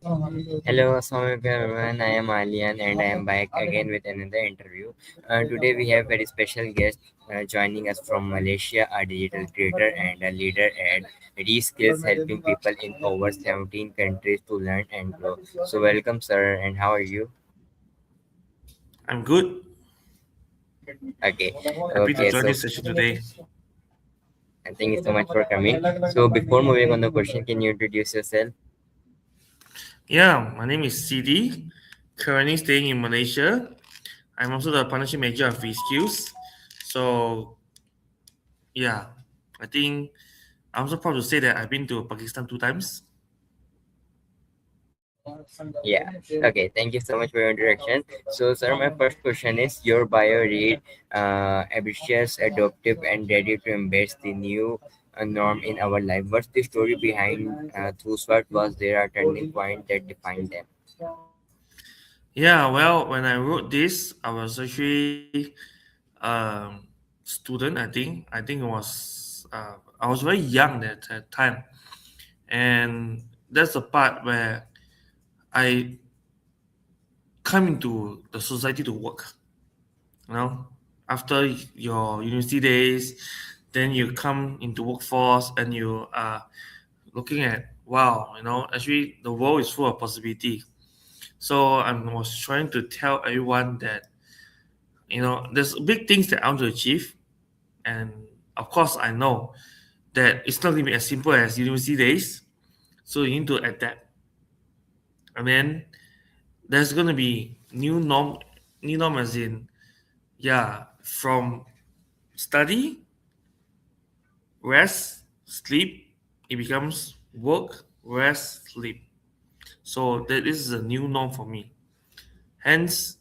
Hello, Assalamualaikum everyone. I am Alyan and I am back again with another interview. Today we have very special guest joining us from Malaysia, a digital creator and a leader at ReSkills, helping people in over 17 countries to learn and grow. So, welcome, sir, and how are you? I'm good. Okay, Happy to okay, join so this session today. thank you so much for coming. So, before moving on the question, can you introduce yourself? Yeah, my name is CD. Currently staying in Malaysia. I'm also the partnership manager of ReSkills. So yeah, I think I'm so proud to say that I've been to Pakistan 2 times. Yeah. Okay. Thank you so much for your introduction. So, sir, my first question is your bio read ambitious, adaptive, and ready to embrace the new norm in our life. What's the story behind those words? Was there a turning point that defined them? Yeah, well, when I wrote this, I was actually student. I think it was I was very young at that time, and that's the part where I come into the society to work. You know, after your university days, then you come into workforce and you are looking at wow, actually the world is full of possibility. So I was trying to tell everyone that there's big things that I want to achieve, and of course I know that it's not going to be as simple as university days. So you need to adapt, and then there's going to be new norm as in yeah, from study, rest, sleep, it becomes work, rest, sleep. So that is a new norm for me. Hence,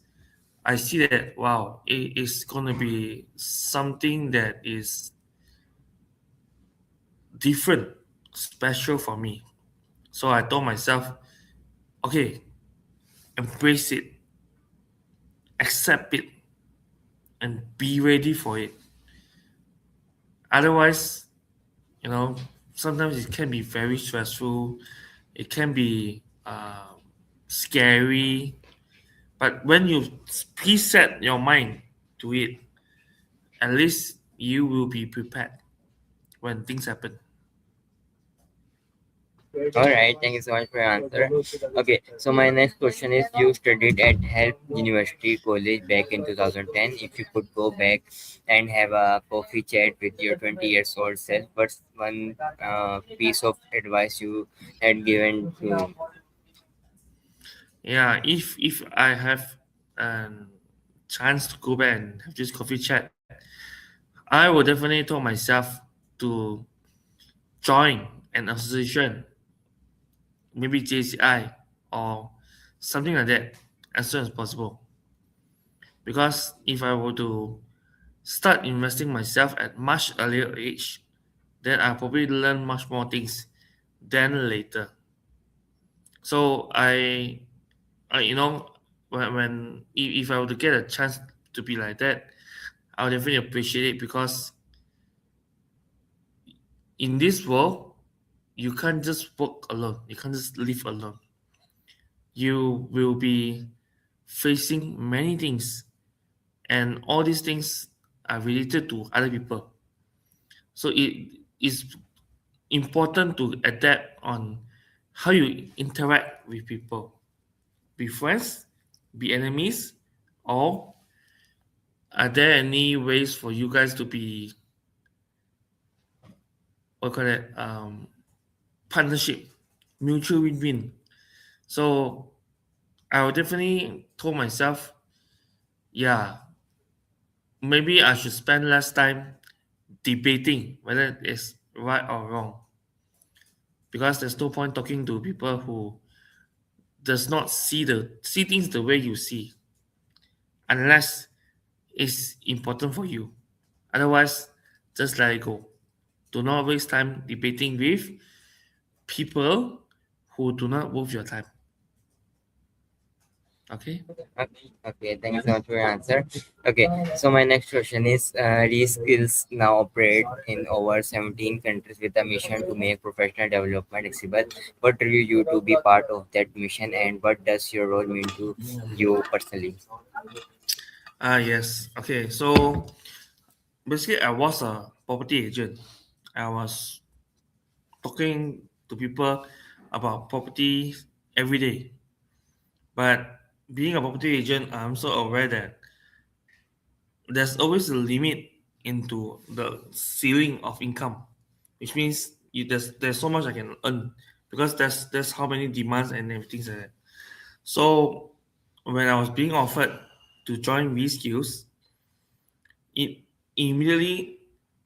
I see that wow, it is gonna be something that is different, special for me. So I told myself, okay, embrace it, accept it, and be ready for it. Otherwise, you know, sometimes it can be very stressful. It can be scary. But when you preset your mind to it, at least you will be prepared when things happen. All right. Thank you so much for your answer. Okay. So, my next question is you studied at Health University College back in 2010. If you could go back and have a coffee chat with your 20 years old self, what's one piece of advice you had given to? Yeah, if I have a chance to go back and have this coffee chat, I will definitely tell myself to join an association, maybe JCI or something like that, as soon as possible. Because if I were to start investing myself at much earlier age, then I'll probably learn much more things than later. So I when if I were to get a chance to be like that, I'll definitely appreciate it because in this world, you can't just work alone. You can't just live alone. You will be facing many things, and all these things are related to other people. So it is important to adapt on how you interact with people. Be friends, be enemies, or are there any ways for you guys to be what call it partnership, mutual win-win? So I would definitely told myself, yeah, maybe I should spend less time debating whether it's right or wrong because there's no point talking to people who does not see things the way you see unless it's important for you. Otherwise, just let it go. Do not waste time debating with people who do not worth your time. Okay. Okay, thank you so much for your answer. Okay, so my next question is ReSkills now operate in over 17 countries with a mission to make professional development accessible. What drew you to be part of that mission, and what does your role mean to you personally? Yes. Okay. So basically, I was a property agent. I was talking to people about property every day. But being a property agent, I'm so aware that there's always a limit into the ceiling of income, which means there's so much I can earn because there's how many demands and everything like that. So when I was being offered to join ReSkills, it immediately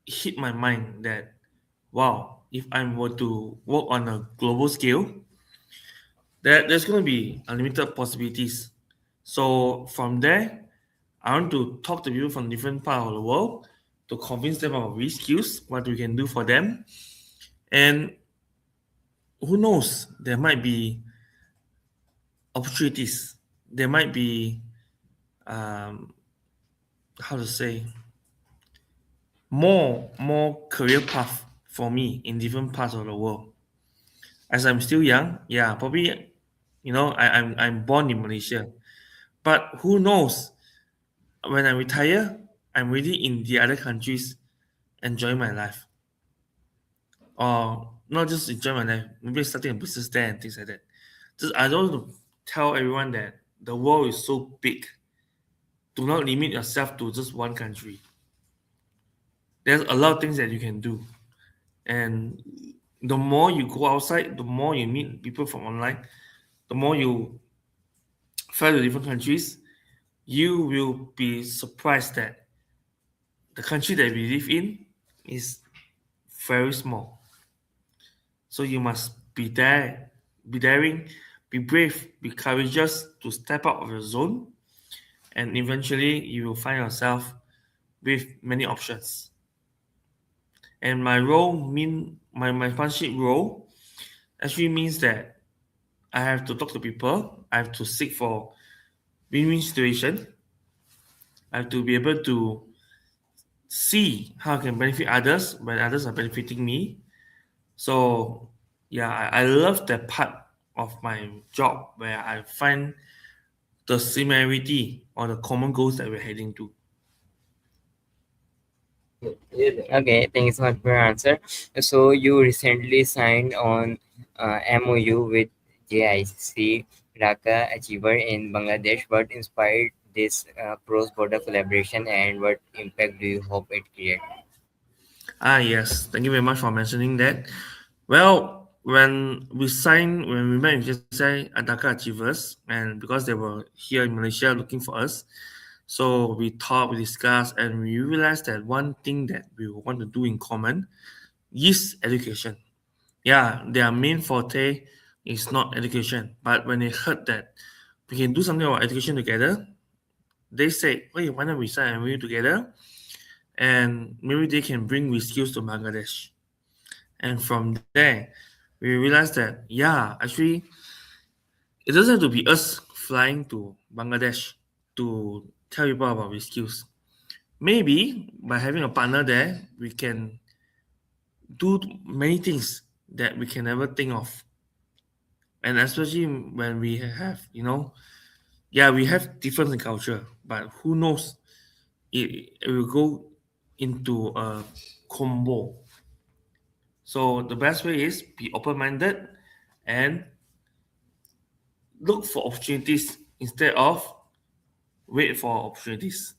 hit my mind that wow, if I were to work on a global scale, there's going to be unlimited possibilities. So from there, I want to talk to people from different part of the world to convince them about ReSkills, what we can do for them, and who knows, there might be opportunities. There might be um, how to say more career path for me in different parts of the world. As I'm still young, yeah, probably I'm born in Malaysia, but who knows, when I retire, I'm really in the other countries enjoying my life, or not just enjoy my life, maybe starting a business there and things like that. Just I don't want to tell everyone that the world is so big. Do not limit yourself to just one country. There's a lot of things that you can do, and the more you go outside, the more you meet people from online, the more you fly to different countries, you will be surprised that the country that we live in is very small. So you must be there, be daring, be brave, be courageous to step out of your zone, and eventually you will find yourself with many options. And my partnership role actually means that I have to talk to people, I have to seek for win-win situation, I have to be able to see how I can benefit others when others are benefiting me. So yeah, I love that part of my job where I find the similarity or the common goals that we're heading to. Okay, thank you so much for your answer. So you recently signed on MOU with JIC Dhaka Achiever in Bangladesh. What inspired this cross-border collaboration, and what impact do you hope it creates? Yes, thank you very much for mentioning that. Well, when we met with JCI Adaka Achievers, and because they were here in Malaysia looking for us, so we talked, we discussed, and we realized that one thing that we want to do in common is education. Yeah, their main forte is not education, but when they heard that we can do something about education together, they said, "Wait, why not we sign a MOU together, and maybe they can bring ReSkills to Bangladesh." And from there, we realized that yeah, actually, it doesn't have to be us flying to Bangladesh to tell people about ReSkills. Maybe by having a partner there, we can do many things that we can never think of. And especially when we have, yeah, we have difference in culture, but who knows? It will go into a combo. So the best way is be open-minded and look for opportunities instead of wait for opportunities.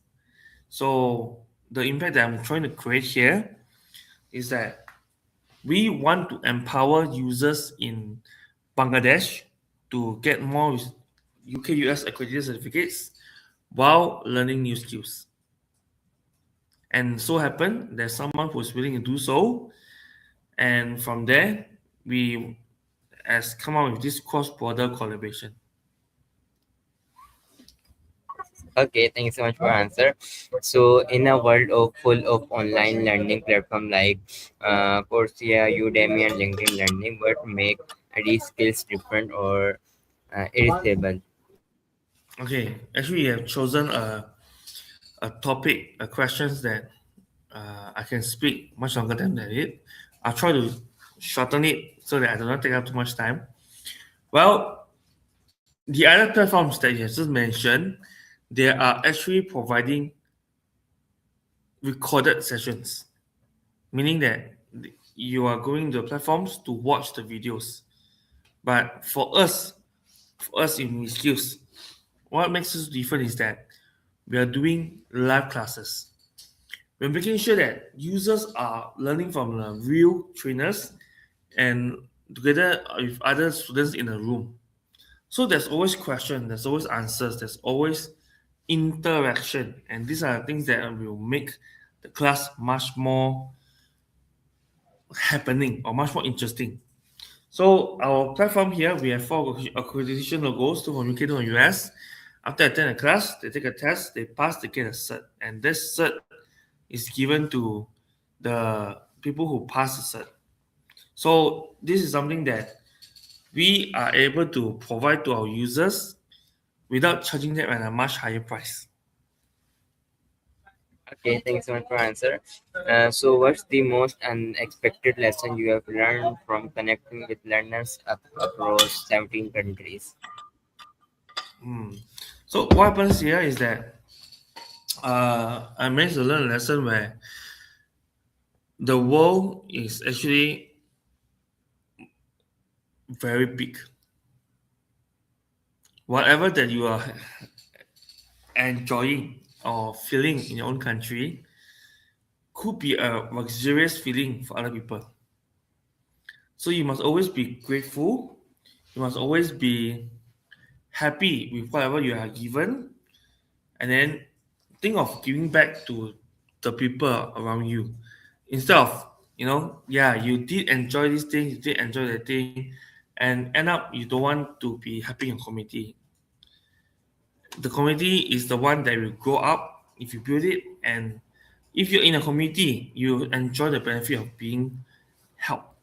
So the impact that I'm trying to create here is that we want to empower users in Bangladesh to get more UK US accredited certificates while learning new skills. And so happen there's someone who's willing to do so, and from there we has come up with this cross-border collaboration. Okay, thank you so much for answer. So, in a world of full of online learning platform like Coursera, Udemy, and LinkedIn Learning, what make these skills different or irresistible? Okay, actually, you have chosen a topic, a questions that I can speak much longer than it. I'll try to shorten it so that I do not take up too much time. Well, the other platforms that you have just mentioned, they are actually providing recorded sessions, meaning that you are going to the platforms to watch the videos. But for us in ReSkills, what makes us different is that we are doing live classes. We're making sure that users are learning from the real trainers and together with other students in a room. So there's always question, there's always answers, there's always interaction, and these are things that will make the class much more happening or much more interesting. So our platform here, we have four accreditation logos, two from UK, two from US. After attend a class, they take a test, they pass, they get a cert, and this cert is given to the people who pass the cert. So this is something that we are able to provide to our users without charging them at a much higher price. Okay, thanks so much for answer. So, what's the most unexpected lesson you have learned from connecting with learners across 17 countries? Hmm. So what happens here is that I managed to learn a lesson where the world is actually very big. Whatever that you are enjoying or feeling in your own country could be a luxurious feeling for other people. So you must always be grateful. You must always be happy with whatever you are given, and then think of giving back to the people around you instead of yeah, you did enjoy this thing, you did enjoy that thing, and end up you don't want to be happy in community. The community is the one that will grow up if you build it, and if you're in a community you enjoy the benefit of being helped.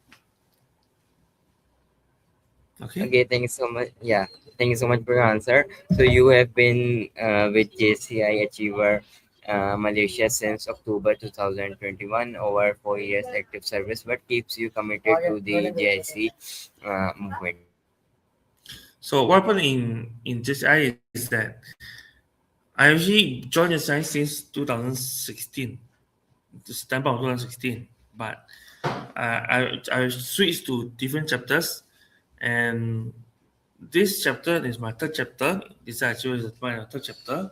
Okay. Okay, thank you so much. Yeah, thank you so much for your answer. So, you have been with JCI Achiever Malaysia since October 2021, over 4 years active service. What keeps you committed to the JIC movement? So what happened in JCI is that I actually joined JCI since 2016, September of 2016, but I switched to different chapters, and this chapter is my third chapter. This actually is my third chapter.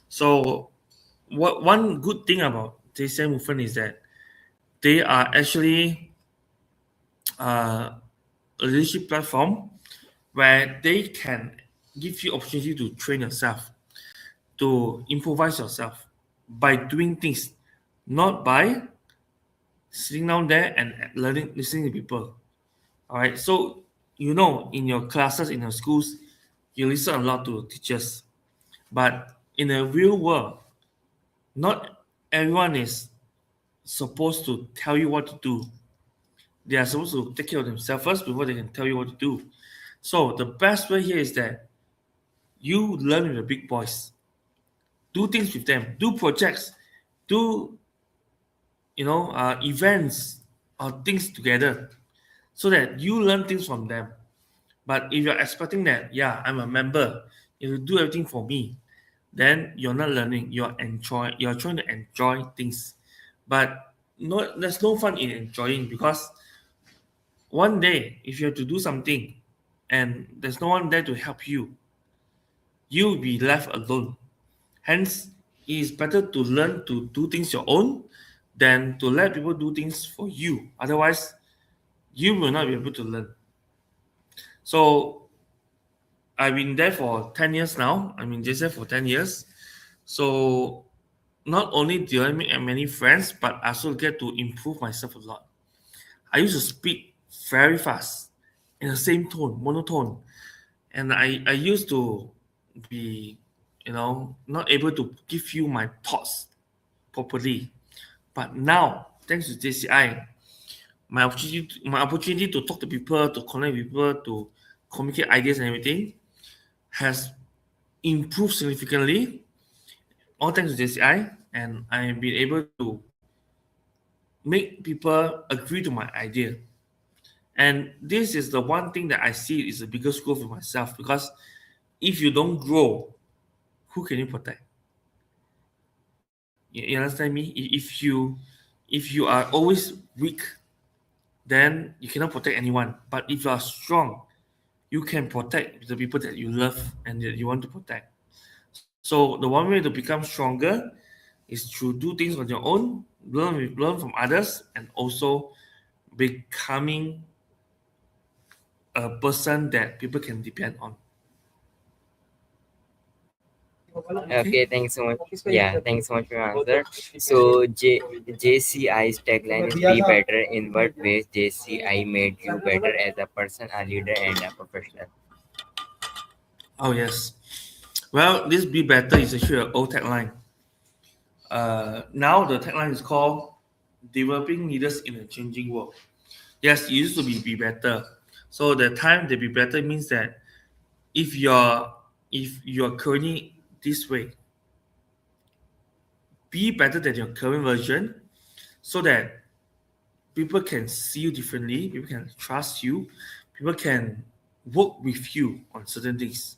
So, what one good thing about JCI movement is that they are actually a leadership platform where they can give you opportunity to train yourself, to improvise yourself by doing things, not by sitting down there and learning, listening to people. All right. So, in your classes, in your schools, you listen a lot to teachers. But in the real world, not everyone is supposed to tell you what to do. They are supposed to take care of themselves first before they can tell you what to do. So the best way here is that you learn with the big boys, do things with them, do projects, do events or things together, so that you learn things from them. But if you're expecting that, yeah, I'm a member, if you do everything for me, then you're not learning. You're trying to enjoy things, but no, there's no fun in enjoying because one day if you have to do something and there's no one there to help you, you'll be left alone. Hence, it is better to learn to do things your own than to let people do things for you. Otherwise, you will not be able to learn. So I've been there for 10 years now. I'm in JSF for 10 years. So not only do I make many friends, but I also get to improve myself a lot. I used to speak very fast in the same tone, monotone. And I used to be, not able to give you my thoughts properly. But now, thanks to JCI, my opportunity to talk to people, to connect with people, to communicate ideas and everything has improved significantly, all thanks to JCI, and I've been able to make people agree to my idea. And this is the one thing that I see is the biggest growth for myself, because if you don't grow, who can you protect? You understand me? If you are always weak, then you cannot protect anyone. But if you are strong, you can protect the people that you love and that you want to protect. So the one way to become stronger is to do things on your own, learn from others, and also becoming a person that people can depend on. Okay. Okay, thanks so much. Yeah, thanks so much for your answer. So JCI's tagline is "Be better." In what ways JCI made you better as a person, a leader, and a professional? Oh yes. Well, this "be better" is actually an old tagline. Now the tagline is called "Developing Leaders in a Changing World." Yes, it used to be better. So the time to be better means that if you're if you're currently this way, be better than your current version, so that people can see you differently, people can trust you, people can work with you on certain things.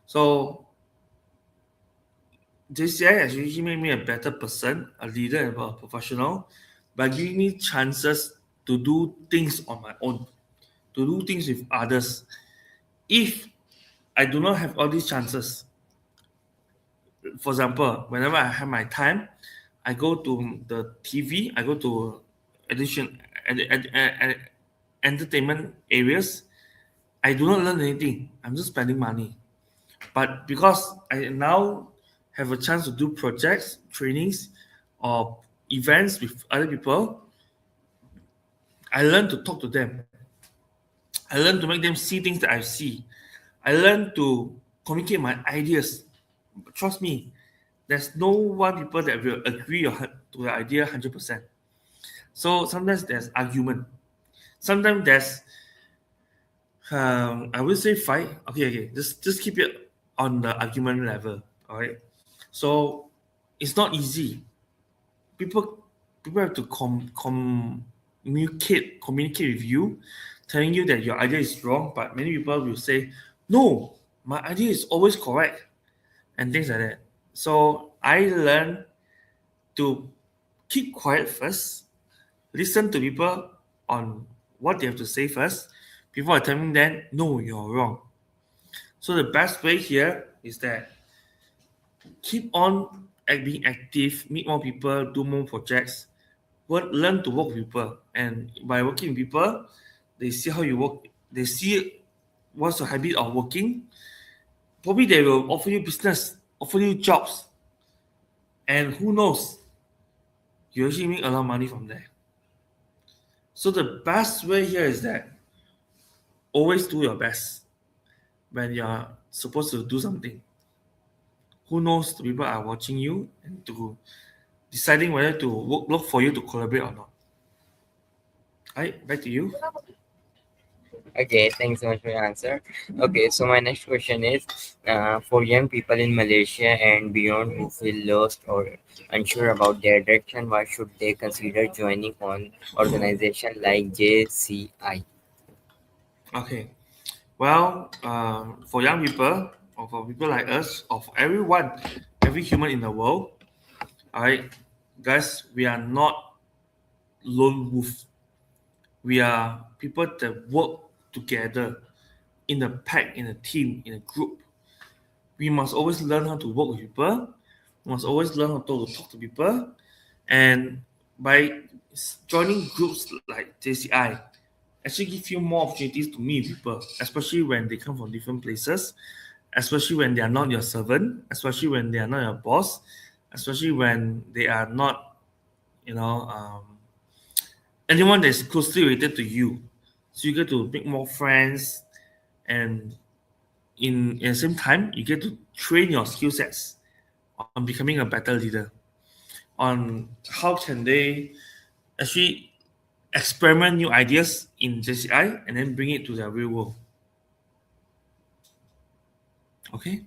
So JCI has actually made me a better person, a leader, and a professional by giving me chances to do things on my own, to do things with others. If I do not have all these chances, for example, whenever I have my time, I go to the TV, I go to edition, entertainment areas. I do not learn anything. I'm just spending money. But because I now have a chance to do projects, trainings, or events with other people, I learn to talk to them. I learn to make them see things that I see. I learn to communicate my ideas. Trust me, there's no one people that will agree to the idea 100%. So sometimes there's argument. Sometimes there's I would say fight. Okay. Just keep it on the argument level. All right. So it's not easy. People people have to communicate with you, telling you that your idea is wrong. But many people will say, "No, my idea is always correct," and things like that. So I learned to keep quiet first, listen to people on what they have to say first before telling them, "No, you're wrong." So the best way here is that keep on being active, meet more people, do more projects, learn to work with people, and by working with people, they see how you work. They see what's your habit of working. Probably they will offer you business, offer you jobs, and who knows, you actually make a lot of money from there. So the best way here is that always do your best when you're supposed to do something. Who knows, the people are watching you and to deciding whether to look for you to collaborate or not. Right, back to you. Okay, thanks so much for your answer. Okay, so my next question is for young people in Malaysia and beyond who feel lost or unsure about their direction, why should they consider joining on organization like JCI? Okay. Well, for young people, or for people like us, or for everyone, every human in the world, all right, guys, we are not lone wolf. We are people that work together in a pack, in a team, in a group. We must always learn how to work with people. We must always learn how to talk to people. And by joining groups like JCI, actually give you more opportunities to meet people, especially when they come from different places, especially when they are not your servant, especially when they are not your boss, especially when they are not, you know, anyone that is closely related to you. So you get to make more friends, and in the same time, you get to train your skill sets on becoming a better leader, on how can they actually experiment new ideas in JCI and then bring it to the real world. Okay.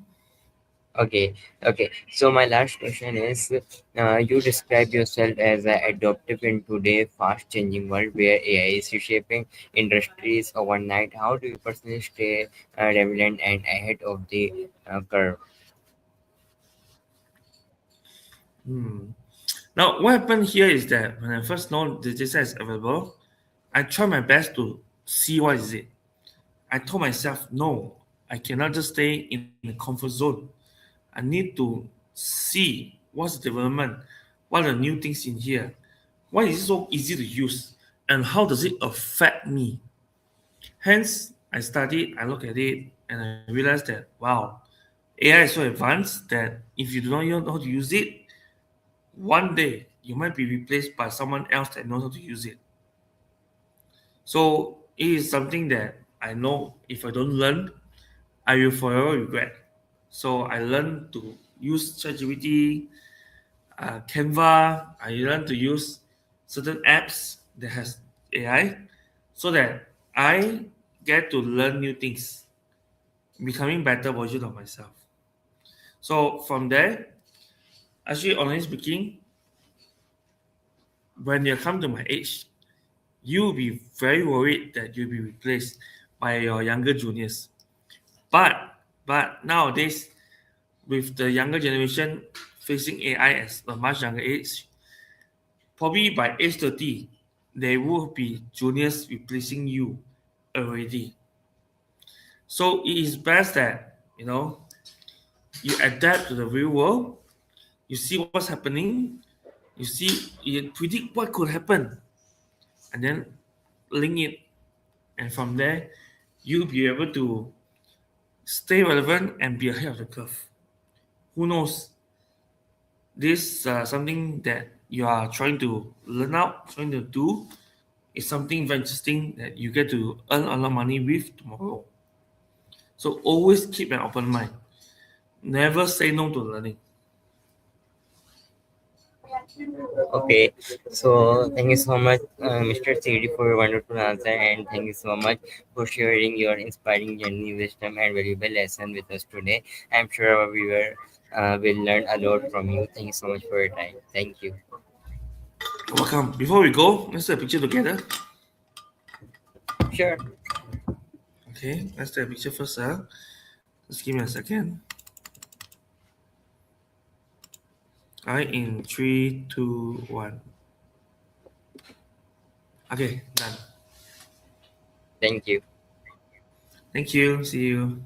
Okay, okay. So my last question is, you describe yourself as adaptive in today's fast-changing world where AI is reshaping industries overnight. How do you personally stay relevant and ahead of the curve? Hmm. Now, what happened here is that when I first know the JCI is available, I try my best to see what is it. I told myself, no, I cannot just stay in the comfort zone. I need to see what's the development, what are the new things in here, why is it so easy to use, and how does it affect me. Hence, I studied, I look at it, and I realized that wow, AI is so advanced that if you do not know how to use it, one day you might be replaced by someone else that knows how to use it. So it is something that I know if I don't learn, I will forever regret. So I learned to use ChatGPT, Canva. I learned to use certain apps that has AI, so that I get to learn new things, becoming better version of myself. So from there, actually, honestly speaking, when you come to my age, you'll be very worried that you'll be replaced by your younger juniors. But nowadays, with the younger generation facing AI at a much younger age, probably by age 30, there will be juniors replacing you already. So it is best that you adapt to the real world, you see what's happening, you predict what could happen, and then link it, and from there you'll be able to stay relevant and be ahead of the curve. Who knows? This something that you are trying to learn out, trying to do, is something very interesting that you get to earn a lot of money with tomorrow. So always keep an open mind. Never say no to learning. Okay, so thank you so much, Mr. CD, for your wonderful answer, and thank you so much for sharing your inspiring journey, wisdom, and valuable lesson with us today. I'm sure our viewer will learn a lot from you. Thank you so much for your time. Thank you. Welcome. Before we go, let's take a picture together. Sure. Okay, let's take a picture first. Just give me a second. All right, in three, two, one. Okay, done. Thank you. Thank you. See you.